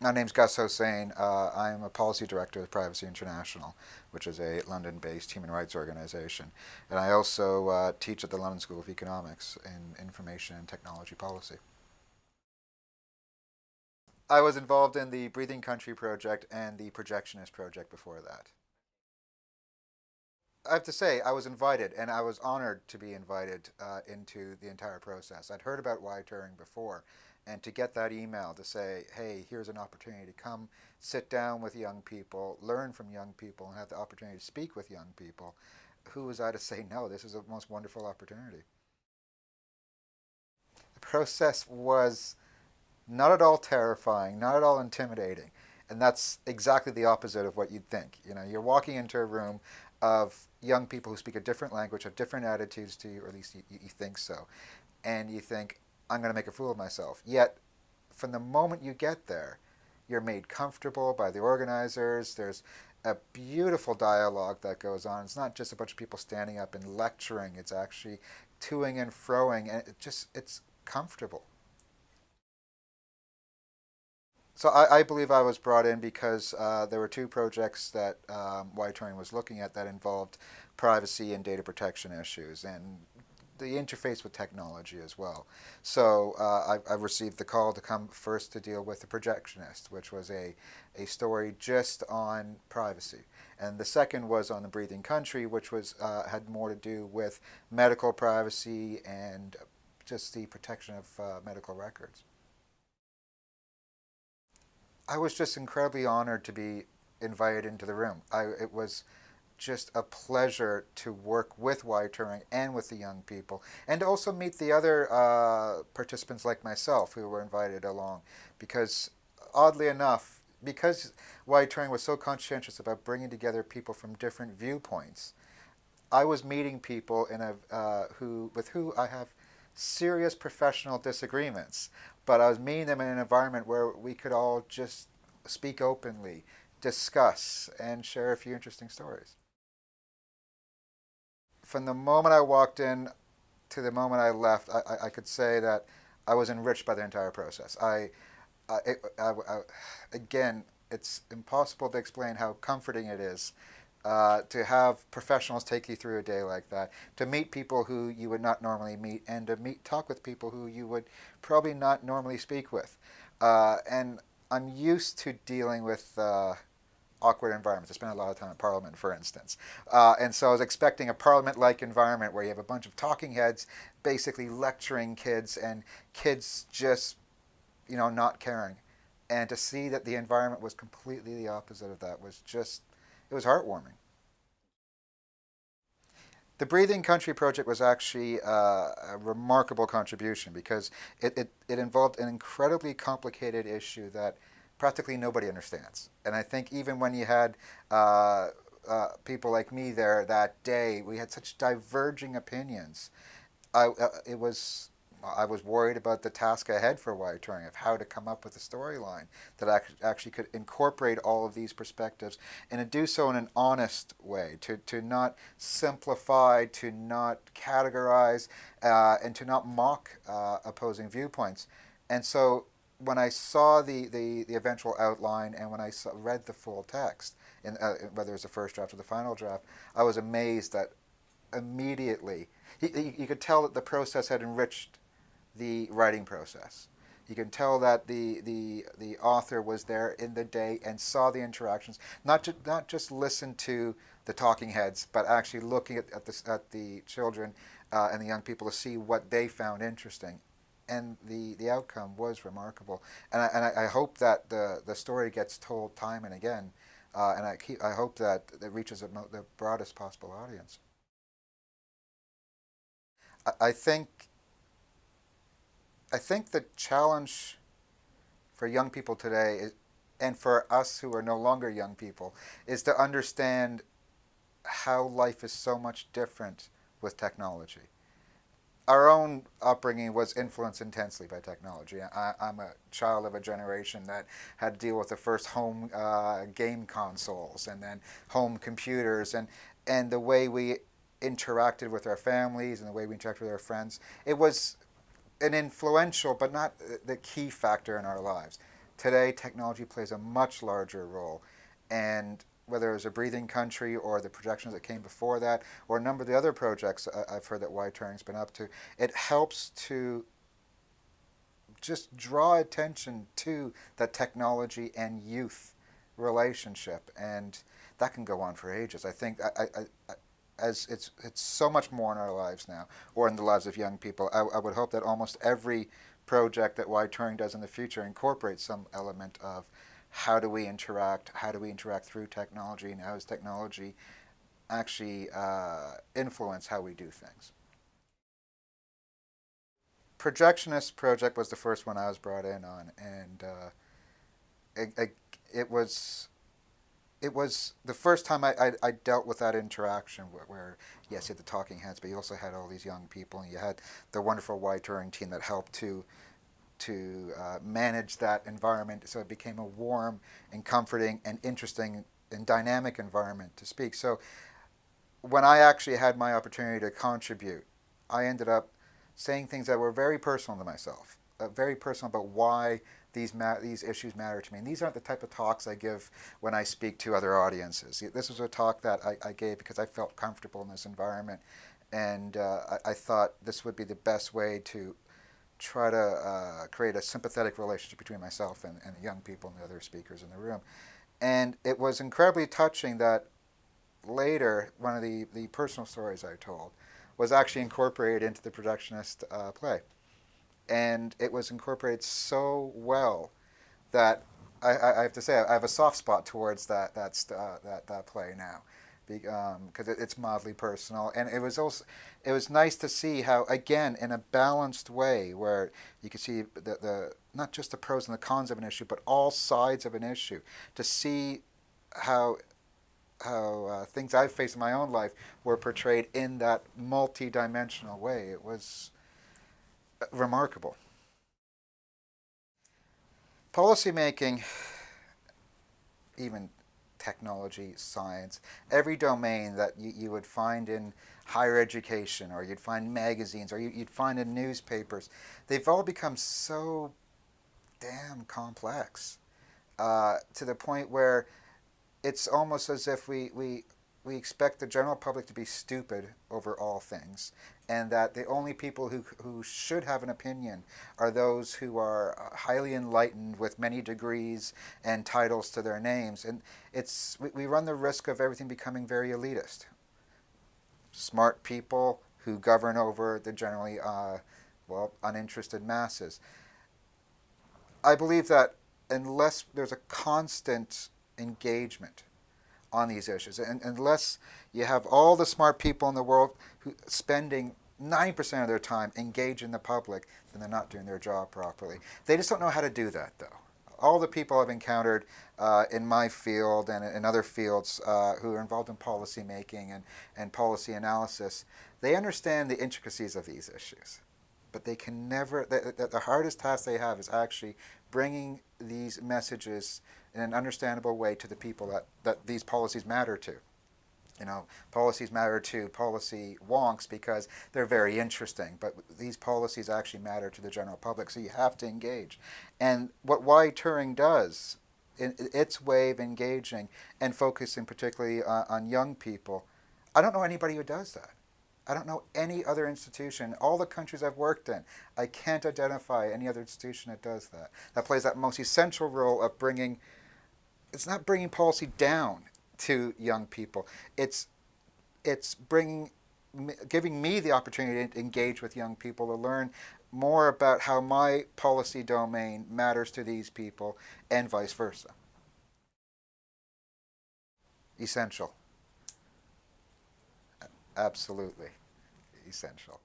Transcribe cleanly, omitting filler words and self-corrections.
My name's Gus Hosein. I'm a policy director of Privacy International, which is a London-based human rights organization. And I also teach at the London School of Economics in information and technology policy. I was involved in the Breathing Country project and the Projectionist project before that. I have to say, I was invited, and I was honored to be invited into the entire process. I'd heard about Y-Turing before, and to get that email to say, hey, here's an opportunity to come sit down with young people, learn from young people, and have the opportunity to speak with young people, who was I to say no? This is a most wonderful opportunity. The process was not at all terrifying, not at all intimidating. And that's exactly the opposite of what you'd think. You know, you're walking into a room of young people who speak a different language, have different attitudes to you, or at least you think so. And you think, I'm going to make a fool of myself. Yet, from the moment you get there, you're made comfortable by the organizers. There's a beautiful dialogue that goes on. It's not just a bunch of people standing up and lecturing. It's actually toing and froing, and it's comfortable. So I believe I was brought in because there were two projects that Y-Turing was looking at that involved privacy and data protection issues and the interface with technology as well. So I received the call to come first to deal with The Projectionist, which was a story just on privacy. And the second was on The Breathing Country, which was had more to do with medical privacy and just the protection of medical records. I was just incredibly honored to be invited into the room. It was just a pleasure to work with Y-Turing and with the young people, and to also meet the other participants like myself who were invited along. Because oddly enough, because Y-Turing was so conscientious about bringing together people from different viewpoints, I was meeting people with who I have serious professional disagreements, but I was meeting them in an environment where we could all just speak openly, discuss, and share a few interesting stories. From the moment I walked in to the moment I left, I could say that I was enriched by the entire process. Again, it's impossible to explain how comforting it is to have professionals take you through a day like that, to meet people who you would not normally meet, and to talk with people who you would probably not normally speak with. And I'm used to dealing with awkward environments. I spent a lot of time in Parliament, for instance. And so I was expecting a Parliament-like environment where you have a bunch of talking heads basically lecturing kids and kids just, not caring. And to see that the environment was completely the opposite of that was just, it was heartwarming. The Breathing Country project was actually a remarkable contribution because it involved an incredibly complicated issue that practically nobody understands. And I think even when you had people like me there that day, we had such diverging opinions. It was I was worried about the task ahead for Y-Turing of how to come up with a storyline that actually could incorporate all of these perspectives and to do so in an honest way, to not simplify, to not categorize, and to not mock opposing viewpoints. And so when I saw the eventual outline and when I read the full text, whether it was the first draft or the final draft, I was amazed that immediately you could tell that the process had enriched the writing process. You can tell that the author was there in the day and saw the interactions, not just listened to the talking heads, but actually looking at the children and the young people to see what they found interesting. And the outcome was remarkable. And I hope that the story gets told time and again, and I hope that it reaches the broadest possible audience. I think I think the challenge for young people today is, and for us who are no longer young people, is to understand how life is so much different with technology. Our own upbringing was influenced intensely by technology. I'm a child of a generation that had to deal with the first home game consoles and then home computers, and the way we interacted with our families and the way we interacted with our friends. It was an influential but not the key factor in our lives. Today, technology plays a much larger role, and whether it was a Breathing Country or the projections that came before that, or a number of the other projects I've heard that Wide Turing's been up to, it helps to just draw attention to that technology and youth relationship, and that can go on for ages. I think as it's so much more in our lives now, or in the lives of young people. I would hope that almost every project that Wide Turing does in the future incorporates some element of how do we interact through technology, and how does technology actually influence how we do things. Projectionist project was the first one I was brought in on, and it, it was it was the first time I dealt with that interaction where, yes, you had the talking heads, but you also had all these young people, and you had the wonderful Wide Turing team that helped to manage that environment, so it became a warm and comforting and interesting and dynamic environment to speak. So when I actually had my opportunity to contribute, I ended up saying things that were very personal to myself, very personal about why these issues matter to me. And these aren't the type of talks I give when I speak to other audiences. This was a talk that I gave because I felt comfortable in this environment, and I thought this would be the best way to try to create a sympathetic relationship between myself and the young people and the other speakers in the room. And it was incredibly touching that later, one of the personal stories I told was actually incorporated into the Projectionist play. And it was incorporated so well that I have to say I have a soft spot towards that play now, because it's mildly personal, and it was nice to see how, again, in a balanced way, where you can see the not just the pros and the cons of an issue, but all sides of an issue, to see how things I've faced in my own life were portrayed in that multi-dimensional way. It was remarkable. Policymaking, even technology, science, every domain that you would find in higher education, or you'd find magazines, or you'd find in newspapers, they've all become so damn complex, to the point where it's almost as if we expect the general public to be stupid over all things, and that the only people who should have an opinion are those who are highly enlightened with many degrees and titles to their names. And we run the risk of everything becoming very elitist. Smart people who govern over the generally uninterested masses. I believe that unless there's a constant engagement on these issues, and unless you have all the smart people in the world who spending 90% of their time engaging the public, then they're not doing their job properly. They just don't know how to do that, though. All the people I've encountered in my field and in other fields who are involved in policy making and policy analysis, they understand the intricacies of these issues. But they can never, the hardest task they have is actually bringing these messages in an understandable way to the people that these policies matter to. You know, policies matter to policy wonks because they're very interesting, but these policies actually matter to the general public, so you have to engage. And what Wide Turing does, in its way of engaging and focusing particularly on young people, I don't know anybody who does that. I don't know any other institution. All the countries I've worked in, I can't identify any other institution that does that. That plays that most essential role of bringing, it's not bringing policy down to young people. It's giving me the opportunity to engage with young people, to learn more about how my policy domain matters to these people, and vice versa. Essential. Absolutely essential.